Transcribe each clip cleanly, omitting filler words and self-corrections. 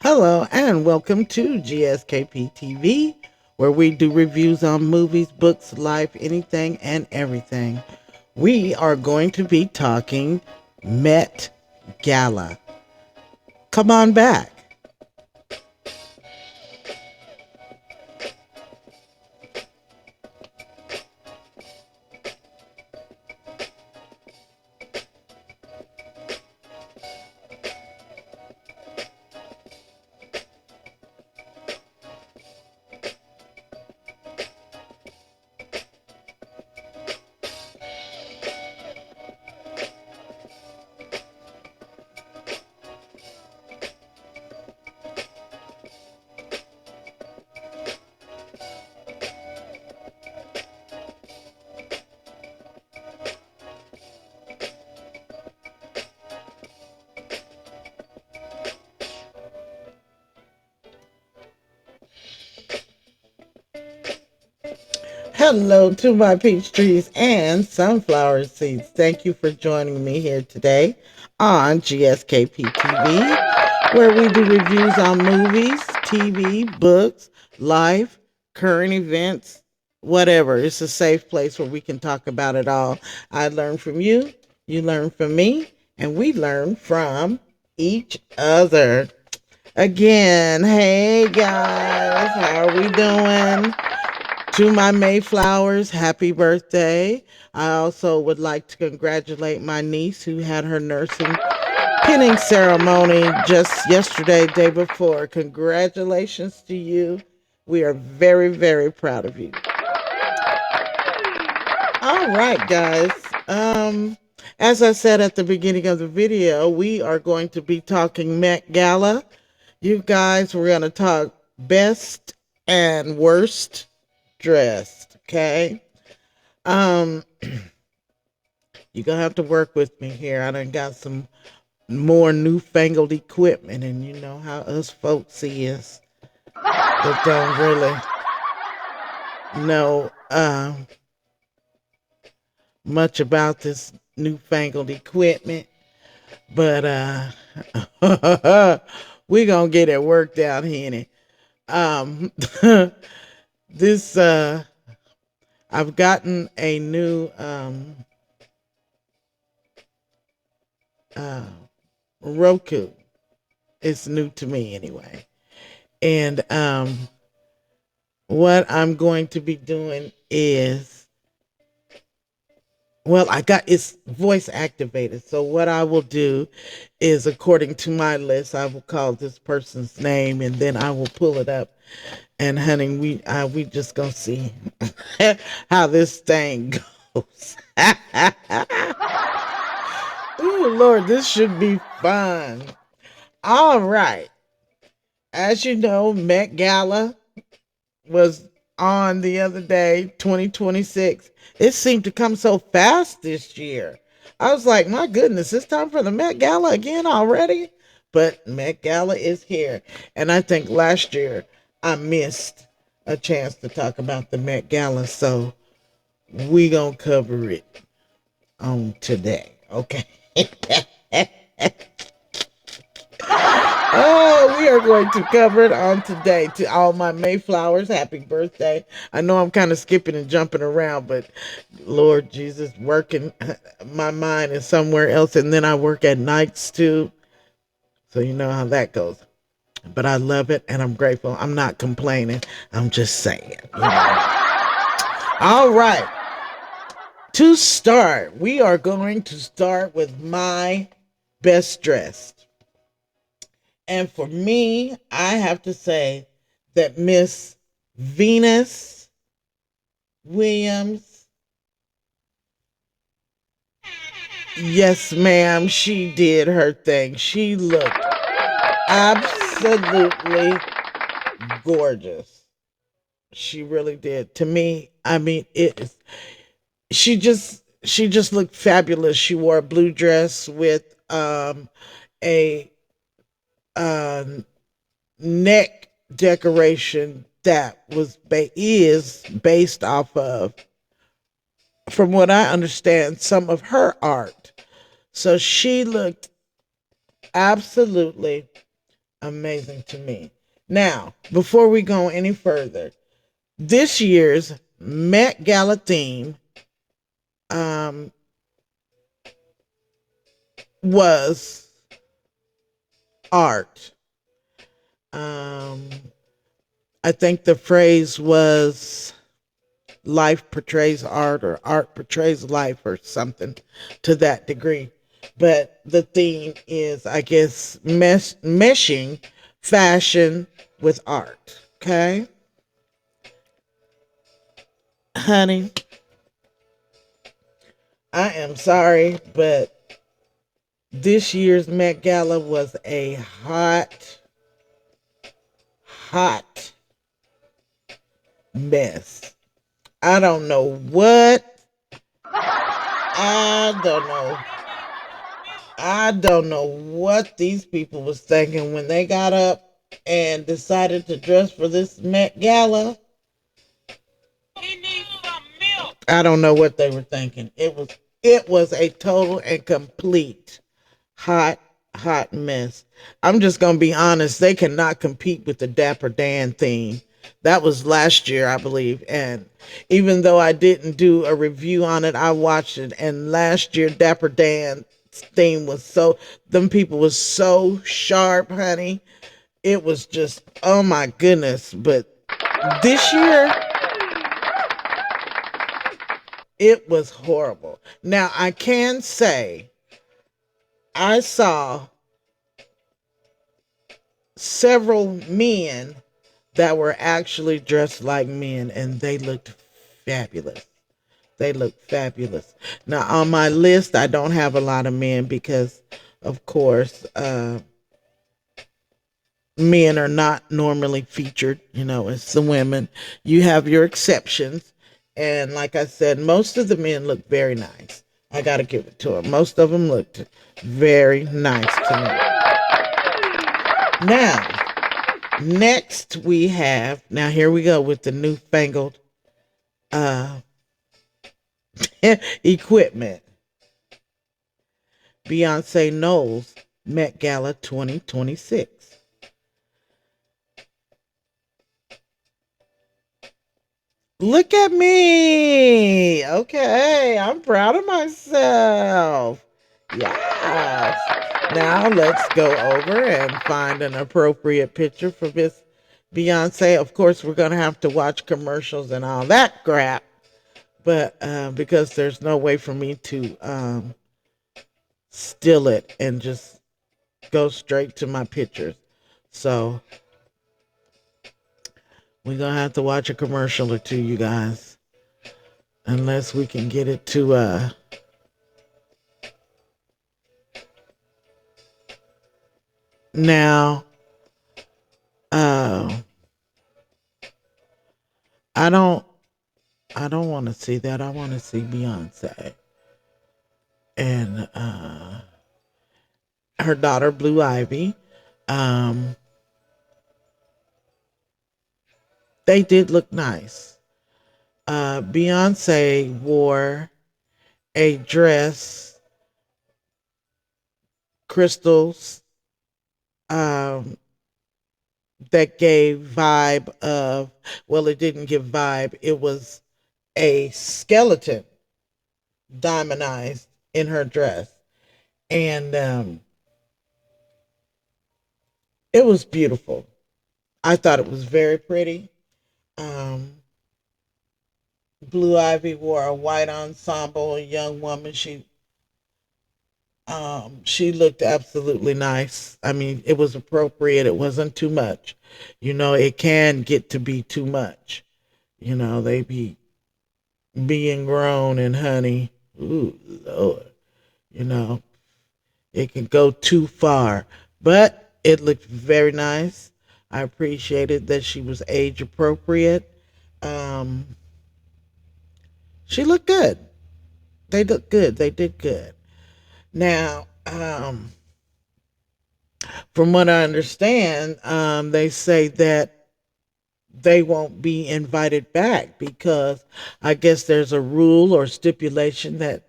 Hello and welcome to GSKPtv, where we do reviews on movies, books, life, anything and everything. We are going to be talking Met Gala. Come on back. Hello to my peach trees and sunflower seeds. Thank you for joining me here today on GSKPtv, where we do reviews on movies, TV, books, life, current events, whatever. It's a safe place where we can talk about it all. I learn from you, you learn from me, and we learn from each other. Again, hey guys, how are we doing? To my Mayflowers, happy birthday. I also would like to congratulate my niece who had her nursing pinning ceremony just yesterday, day before. Congratulations to you. We are very, very proud of you. All right, guys. As I said at the beginning of the video, we are going to be talking Met Gala. You guys, we're going to talk best and worst dressed, okay? Um, you're gonna have to work with me here. I done got some more newfangled equipment, and you know how us folks is that don't really know much about this newfangled equipment. But we gonna get it worked out, Henny. Um this I've gotten a new uh Roku. It's new to me anyway. And what I'm going to be doing is, well, I got it's voice activated. So what I will do is, according to my list, I will call this person's name and then I will pull it up. And honey, we just gonna see how this thing goes. Ooh, Lord, this should be fun. All right. As you know, Met Gala was on the other day, 2026. It seemed to come so fast this year. I was like, my goodness, it's time for the Met Gala again already? But Met Gala is here. And I think last year I missed a chance to talk about the Met Gala. So we gonna cover it on today. Okay. Oh, we are going to cover it on today. To all my Mayflowers, happy birthday. I know I'm kind of skipping and jumping around, but Lord Jesus, working, my mind is somewhere else. And then I work at nights too. So you know how that goes. But I love it and I'm grateful. I'm not complaining. I'm just saying. You know. All right. To start, we are going to start with my best dressed. And for me, I have to say that Miss Venus Williams, yes, ma'am, she did her thing. She looked absolutely gorgeous. She really did. To me, I mean, it is. She just looked fabulous. She wore a blue dress with a um neck decoration that is based off of, from what I understand, some of her art. So she looked absolutely amazing to me. Now, before we go any further, this year's Met Gala theme um, was art. Um, I think the phrase was life portrays art or art portrays life or something to that degree. But the theme is, I guess, meshing fashion with art. Okay, honey, I am sorry, but this year's Met Gala was a hot mess. I don't know what. I don't know. I don't know what these people was thinking when they got up and decided to dress for this Met Gala. I don't know what they were thinking. It was a total and complete hot hot mess. I'm just gonna be honest. They cannot compete with the Dapper Dan theme. That was last year, I believe. And even though I didn't do a review on it, I watched it. And last year, Dapper Dan theme was so, them people was so sharp, honey. It was just, oh my goodness. But this year, it was horrible. Now, I can say I saw several men that were actually dressed like men and they looked fabulous. They look fabulous. Now, on my list, I don't have a lot of men because, of course, men are not normally featured. You know, it's the women. You have your exceptions. And like I said, most of the men look very nice. I got to give it to them. Most of them looked very nice to me. Now, next we have, now here we go with the newfangled uh, equipment. Beyonce Knowles Met Gala 2026. Look at me. Okay, I'm proud of myself. Yes. Now let's go over and find an appropriate picture for Miss Beyonce. Of course, we're going to have to watch commercials and all that crap, but because there's no way for me to steal it and just go straight to my pictures. So we're going to have to watch a commercial or two, you guys, unless we can get it to now uh I don't I don't want to see that. I want to see Beyonce and her daughter Blue Ivy. Um they did look nice. Beyonce wore a dress, crystals, um that gave vibe of, well, it didn't give vibe. It was a skeleton diamondized in her dress. And it was beautiful. I thought it was very pretty. Um, Blue Ivy wore a white ensemble, a young woman. She looked absolutely nice. I mean, it was appropriate. It wasn't too much. You know, it can get to be too much. You know, they be being grown and honey. Ooh, Lord. You know, it can go too far. But it looked very nice. I appreciated that she was age appropriate. Um, she looked good. They looked good. They did good. Now, from what I understand, they say that they won't be invited back because I guess there's a rule or stipulation that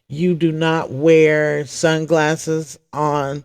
you do not wear sunglasses on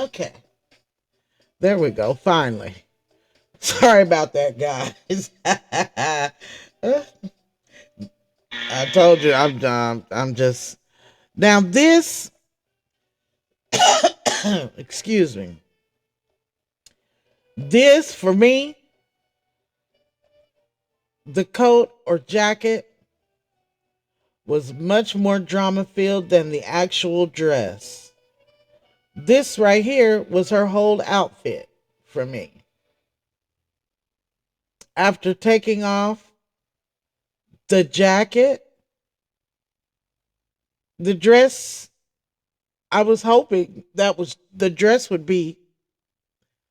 Okay, there we go. Finally. Sorry about that, guys. I told you I'm just now this. Excuse me. This for me, the coat or jacket was much more drama filled than the actual dress. This right here was her whole outfit for me. After taking off the jacket, the dress, I was hoping that was the dress would be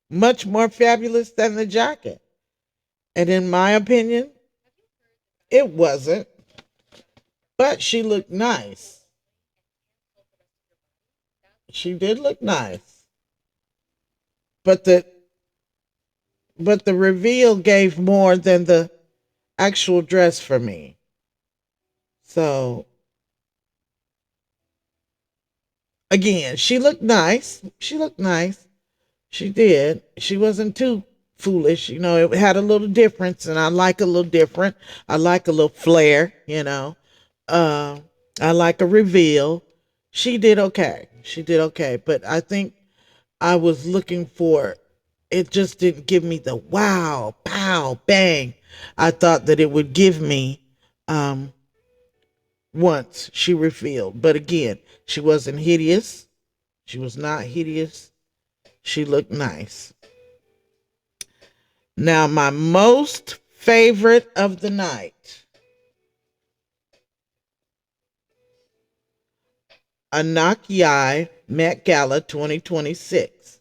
much more fabulous than the jacket. And in my opinion, it wasn't. But she looked nice. She did look nice. But the reveal gave more than the actual dress for me. So again, she looked nice. She looked nice. She did. She wasn't too foolish. You know, it had a little difference, and I like a little different. I like a little flair, you know. Uh, I like a reveal. She did okay. She did okay. But I think I was looking for it just didn't give me the wow, pow, bang. I thought that it would give me um once she revealed. But again, she wasn't hideous. She was not hideous. She looked nice. Now, my most favorite of the night, Anakiai Met Gala 2026.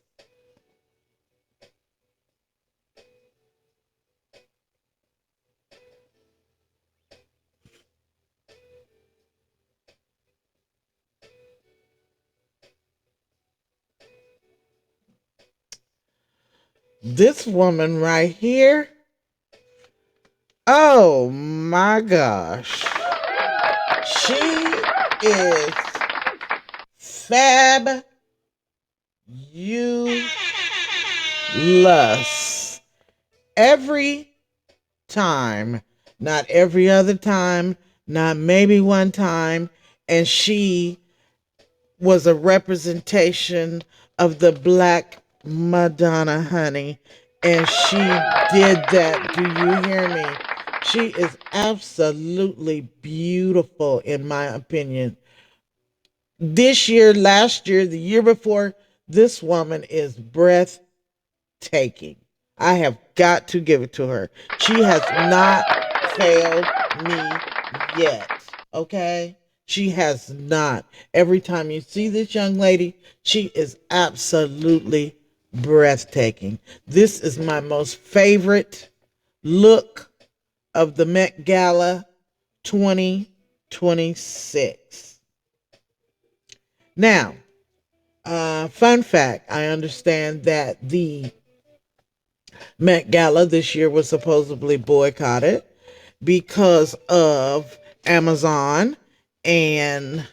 This woman right here, oh my gosh. She is fabulous. Every time, not every other time, not maybe one time, and she was a representation of the Black Madonna, honey. And she did that. Do you hear me? She is absolutely beautiful, in my opinion. This year, last year, the year before, this woman is breathtaking. I have got to give it to her. She has not failed me yet. Okay? She has not. Every time you see this young lady, she is absolutely breathtaking. This is my most favorite look of the Met Gala 2026. Now, fun fact, I understand that the Met Gala this year was supposedly boycotted because of Amazon and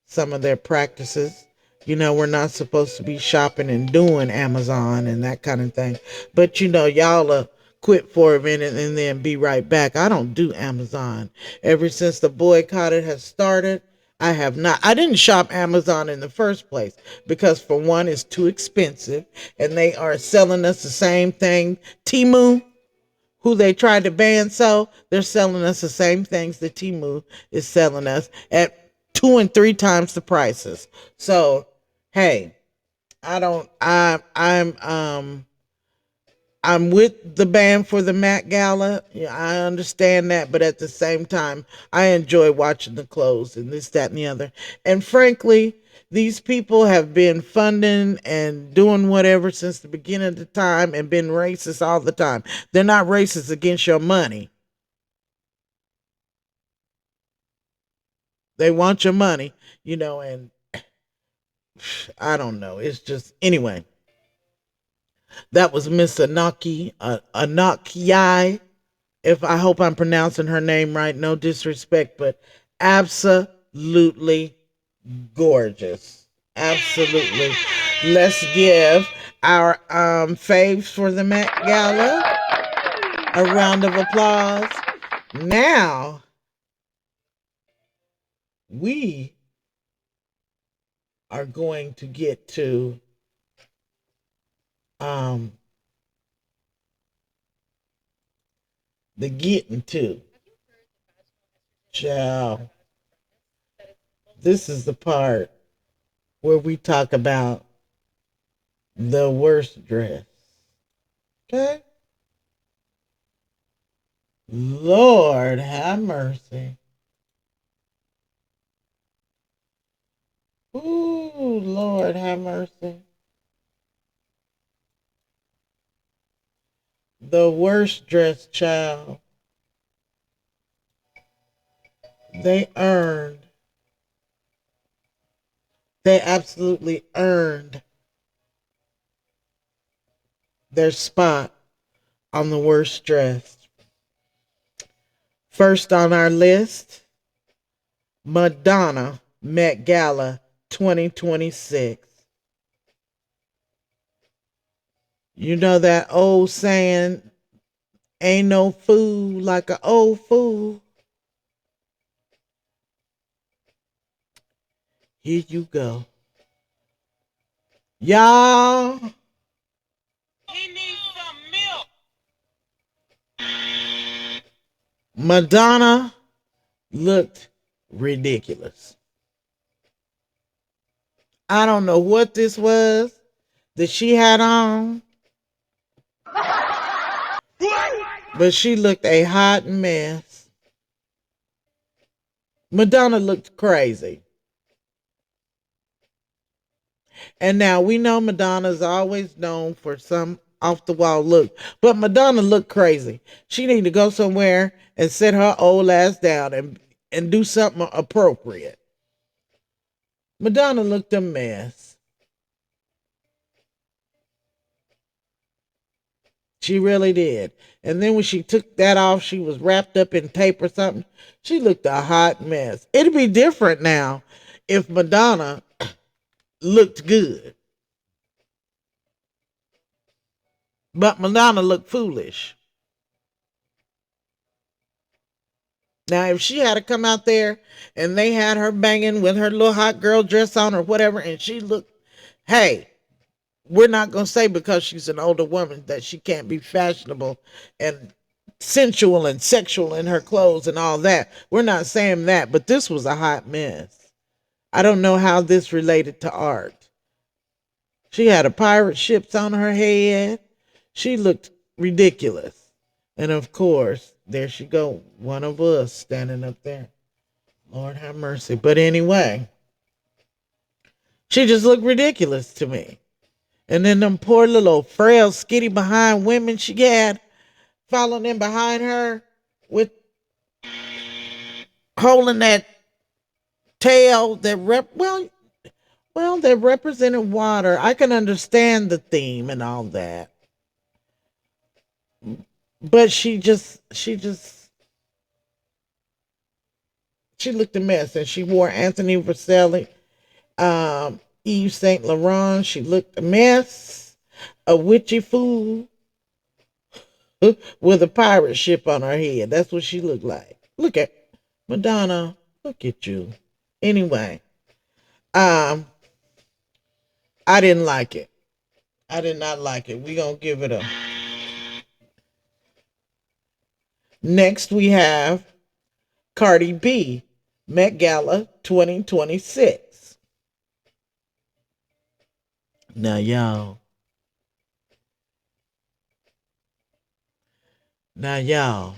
some of their practices. You know, we're not supposed to be shopping and doing Amazon and that kind of thing. But you know, y'all quit for a minute and then be right back. I don't do Amazon. Ever since the boycott has started, I have not. I didn't shop Amazon in the first place because, for one, it's too expensive and they are selling us the same thing. Timu, who they tried to ban, so they're selling us the same things that Timu is selling us at 2 and 3 times the prices. So, hey, I don't. I'm with the band for the Met Gala. Yeah, I understand that, but at the same time, I enjoy watching the clothes and this, that, and the other. And frankly, these people have been funding and doing whatever since the beginning of the time and been racist all the time. They're not racist against your money. They want your money, you know, and I don't know. It's just, anyway, that was Miss Anakiai. If I hope I'm pronouncing her name right, no disrespect, but absolutely gorgeous. Absolutely. Let's give our faves for the Met Gala a round of applause. Now we are going to get to um the getting to. Child. This is the part where we talk about the worst dress. Okay? Lord have mercy. Ooh, Lord have mercy. The worst dressed child. They earned, they absolutely earned their spot on the worst dressed. First on our list, Madonna Met Gala 2026. You know that old saying, ain't no fool like an old fool. Here you go. Y'all, Madonna looked ridiculous. I don't know what this was that she had on, but she looked a hot mess. Madonna looked crazy. And now we know Madonna's always known for some off the wall look, but Madonna looked crazy. She need to go somewhere and sit her old ass down and do something appropriate. Madonna looked a mess. She really did. And then when she took that off, she was wrapped up in tape or something. She looked a hot mess. It'd be different now if Madonna looked good. But Madonna looked foolish. Now, if she had to come out there and they had her banging with her little hot girl dress on or whatever, and she looked, hey, we're not going to say because she's an older woman that she can't be fashionable and sensual and sexual in her clothes and all that. We're not saying that, but this was a hot mess. I don't know how this related to art. She had a pirate ships on her head. She looked ridiculous. And of course, there she go, one of us standing up there. Lord have mercy. But anyway, she just looked ridiculous to me. And then them poor little frail, skinny behind women she had following in behind her with holding that tail that that represented water. I can understand the theme and all that. But she looked a mess, and she wore Anthony Verselli, Yves Saint Laurent. She looked a mess, a witchy fool with a pirate ship on her head. That's what she looked like. Look at Madonna. Look at you. Anyway, um, I didn't like it. I did not like it. We gonna give it a. Next, we have Cardi B, Met Gala 2026. Now, y'all. Now, y'all.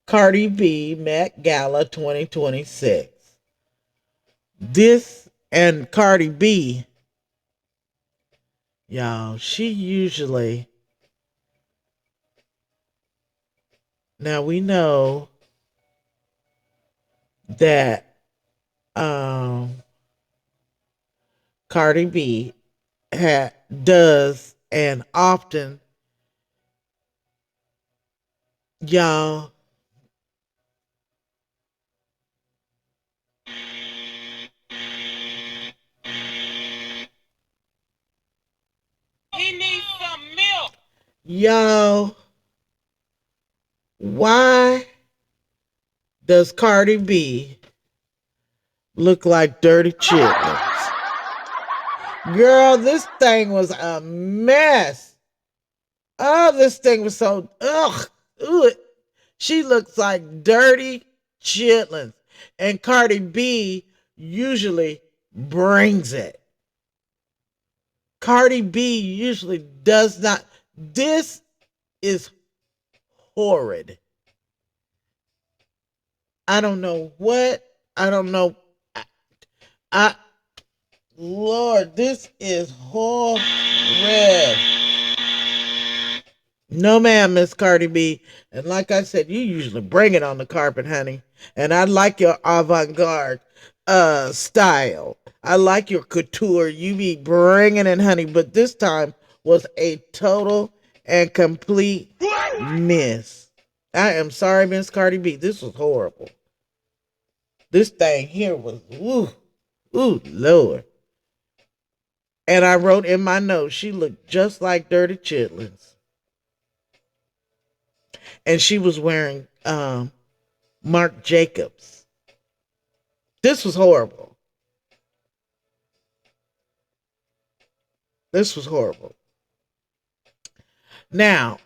Cardi B, Met Gala 2026. This and Cardi B, y'all, she usually, now we know that Cardi B does and often, y'all, Yo, why does Cardi B look like dirty chitlins? Girl, this thing was a mess. Oh, this thing was so ugh. Ugh. She looks like dirty chitlins. And Cardi B usually brings it. Cardi B usually does not. This is horrid. I don't know what. I don't know. I Lord, this is horrid. No, ma'am, Miss Cardi B. And like I said, you usually bring it on the carpet, honey. And I like your avant-garde style. I like your couture. You be bringing it, honey. But this time was a total and complete miss. I am sorry, Miss Cardi B. This was horrible. This thing here was, ooh, Lord. And I wrote in my notes, she looked just like Dirty Chitlins. And she was wearing Marc Jacobs. This was horrible. This was horrible. Now,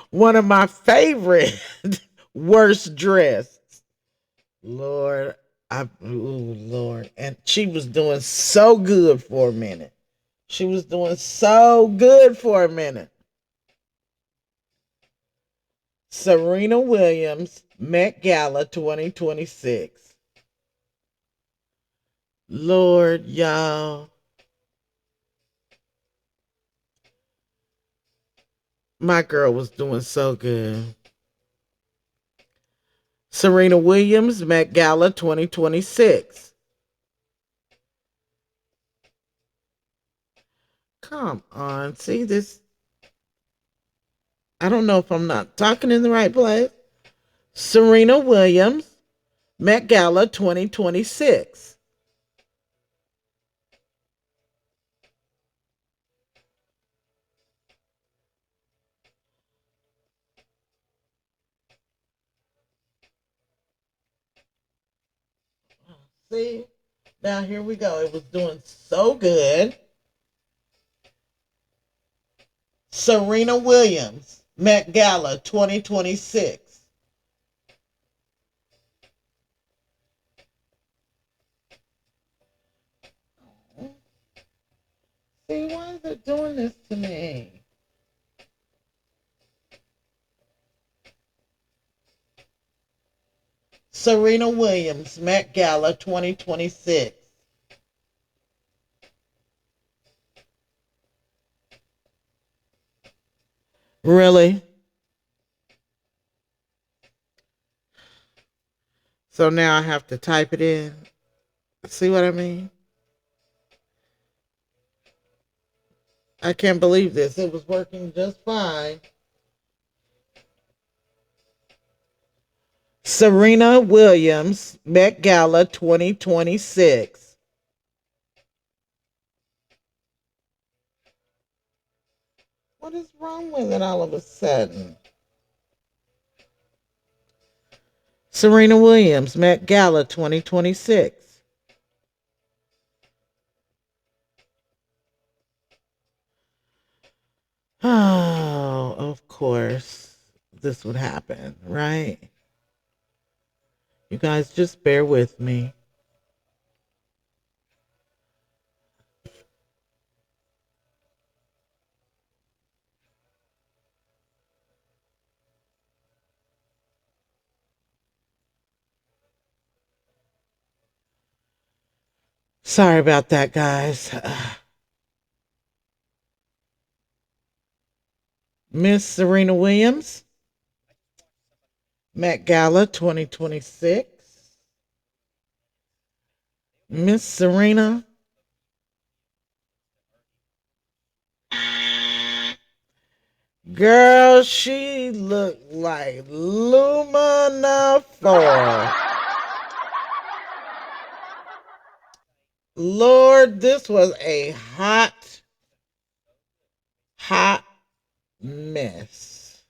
one of my favorite worst dressed. Lord, Lord. And she was doing so good for a minute. She was doing so good for a minute. Serena Williams, Met Gala 2026. Lord, y'all. My girl was doing so good. Serena Williams, Met Gala 2026. Come on. See this? I don't know if I'm not talking in the right place. Serena Williams, Met Gala 2026. See? Now here we go. It was doing so good. Serena Williams, Met Gala 2026. See, why is it doing this to me? Serena Williams, Met Gala 2026. Really? So now I have to type it in. See what I mean? I can't believe this. It was working just fine. Serena Williams, Met Gala 2026. What is wrong with it all of a sudden? Serena Williams, Met Gala 2026. Oh, of course, this would happen, right? You guys just bear with me. Sorry about that, guys. Miss Serena Williams, Met Gala 2026. Miss Serena. Girl, she looked like Lumina 4. Lord, this was a hot mess.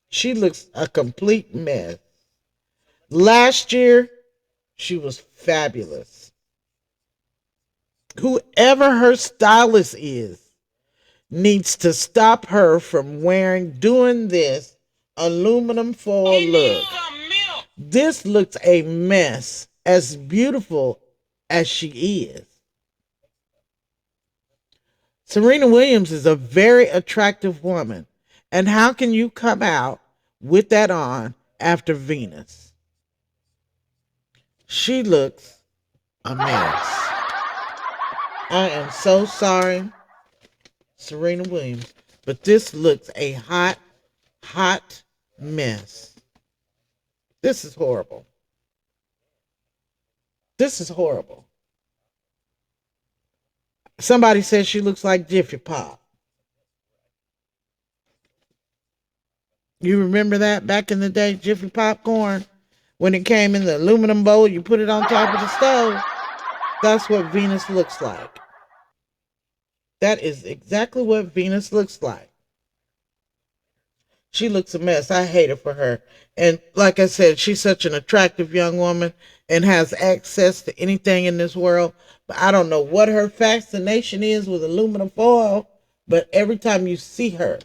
She looks a complete mess. Last year, she was fabulous. Whoever her stylist is needs to stop her from doing this aluminum foil look. This looks a mess, as beautiful as she is. Serena Williams is a very attractive woman. And how can you come out with that on after Venus? She looks a mess. I am so sorry, Serena Williams, but this looks a hot mess. This is horrible. This is horrible. Somebody says she looks like Jiffy Pop. You remember that back in the day, Jiffy Popcorn? When it came in the aluminum bowl, you put it on top of the stove. That's what Venus looks like. That is exactly what Venus looks like. She looks a mess. I hate it for her. And like I said, she's such an attractive young woman and has access to anything in this world. But I don't know what her fascination is with aluminum foil. But every time you see her,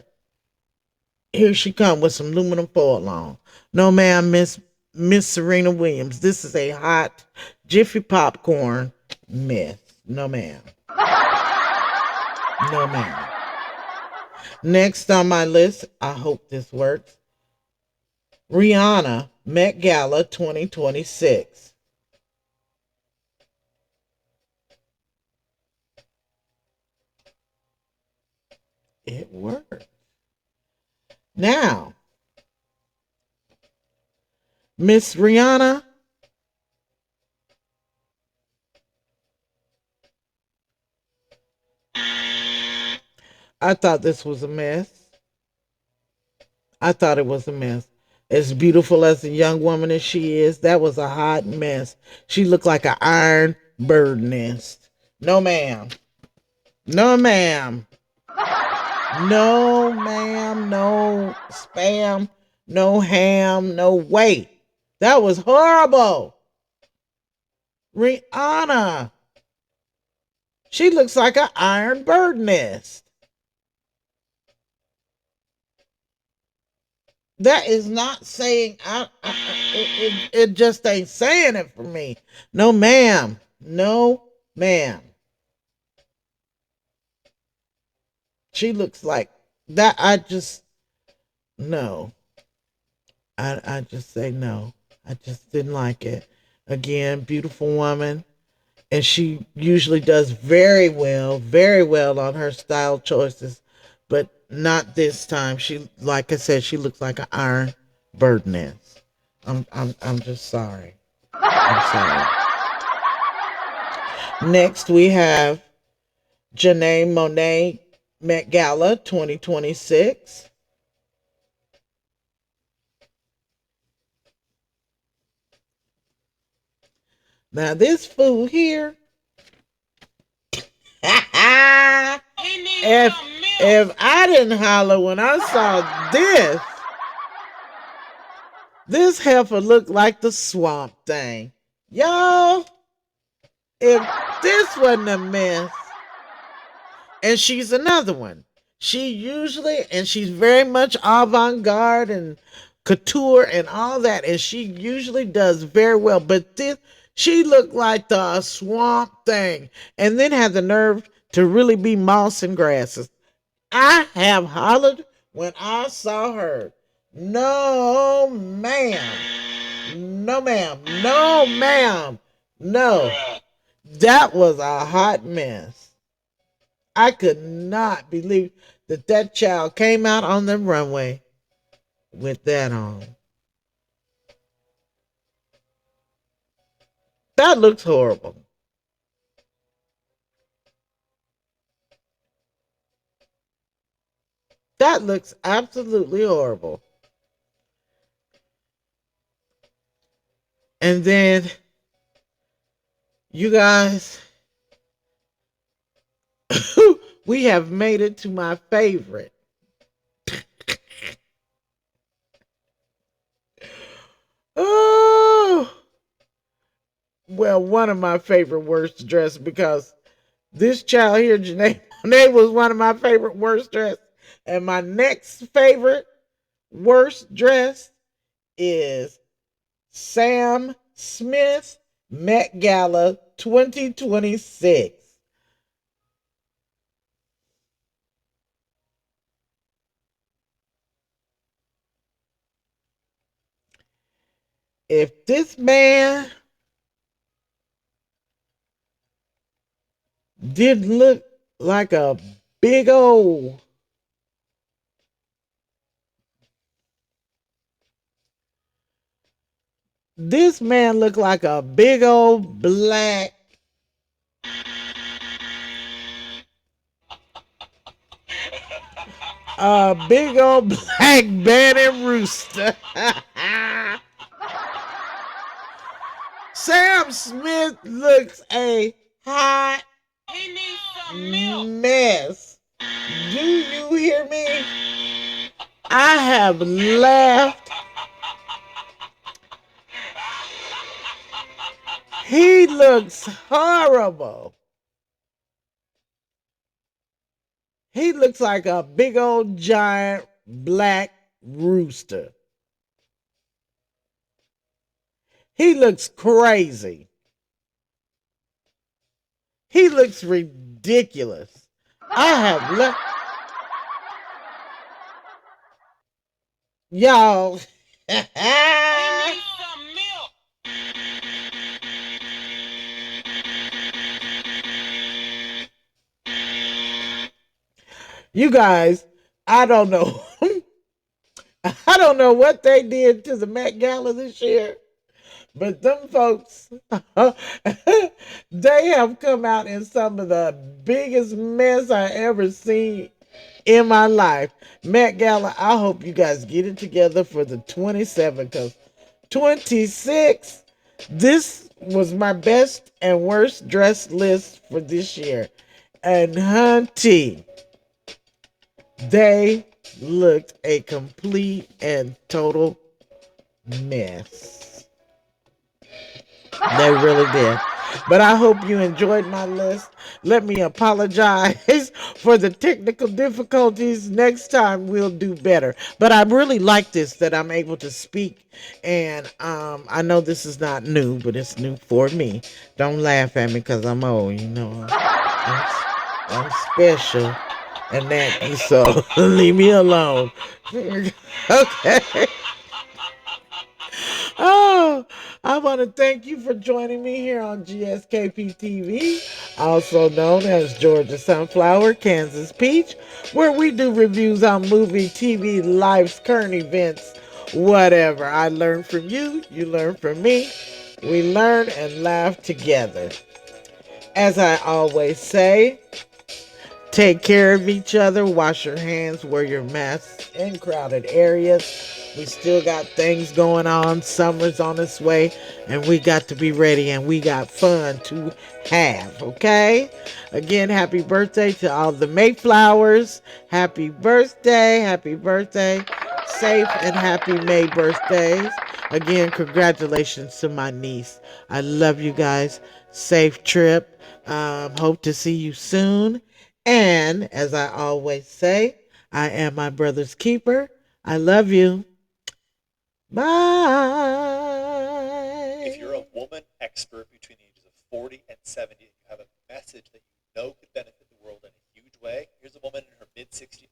here she come with some aluminum foil on. No, ma'am, Miss Serena Williams. This is a hot Jiffy Popcorn mess. No, ma'am. No, ma'am. Next on my list, I hope this works. Rihanna, Met Gala 2026. It worked. Now, Miss Rihanna, I thought this was a mess. I thought it was a mess. As beautiful as a young woman as she is, that was a hot mess. She looked like an iron bird nest. No, ma'am. No, ma'am. No, ma'am. No spam. No ham. No way. That was horrible. Rihanna. She looks like an iron bird nest. That is not saying it just ain't saying it for me. No, ma'am. No, ma'am. She looks like that. I just no. I just say no. I just didn't like it. Again, beautiful woman, and she usually does very well on her style choices, but not this time. She, like I said, she looks like an iron bird nest. I'm just sorry. I'm sorry. Next, we have Janelle Monáe Met Gala 2026. Now, this fool here, if I didn't holler when I saw this heifer looked like the swamp thing. Y'all, if this wasn't a mess, and she's another one. She usually, and she's very much avant-garde and couture and all that, and she usually does very well. But this, she looked like the swamp thing, and then had the nerve to really be moss and grasses. I have hollered when I saw her. No, ma'am. No, ma'am. No, ma'am. No. That was a hot mess. I could not believe that that child came out on the runway with that on. That looks horrible. That looks absolutely horrible. And then, you guys, We have made it to my favorite. Oh, well, one of my favorite worst dressed because this child here, Janae Monáe, was one of my favorite worst dressed. And my next favorite worst dressed is Sam Smith Met Gala 2026. If this man didn't look like a big old, this man looked like a big old black, a big old black Betty Rooster. Sam Smith looks a hot mess. Do you hear me? I have laughed. He looks horrible. He looks like a big old giant black rooster. He looks crazy. He looks ridiculous. I have left y'all. You guys, I don't know. I don't know what they did to the Met Gala this year, but them folks, they have come out in some of the biggest mess I ever seen in my life. Met Gala, I hope you guys get it together for the 27th because 26, this was my best and worst dress list for this year. And hunty, they looked a complete and total mess. They really did. But I hope you enjoyed my list. Let me apologize for the technical difficulties. Next time we'll do better. But I really like this that I'm able to speak. And I know this is not new, but it's new for me. Don't laugh at me because I'm old. You know, I'm special. And that, so leave me alone. Okay. Oh, I want to thank you for joining me here on GSKPtv, also known as Georgia Sunflower, Kansas Peach, where we do reviews on movie, TV, life's current events, whatever. I learn from you, you learn from me. We learn and laugh together. As I always say, take care of each other. Wash your hands. Wear your masks in crowded areas. We still got things going on. Summer's on its way, and we got to be ready, and we got fun to have. Okay? Again, happy birthday to all the Mayflowers. Happy birthday. Happy birthday. Safe and happy May birthdays. Again, congratulations to my niece. I love you guys. Safe trip. Hope to see you soon. And as I always say, I am my brother's keeper. I love you. Bye. If you're a woman expert between the ages of 40 and 70, and you have a message that you know could benefit the world in a huge way, here's a woman in her mid 60s.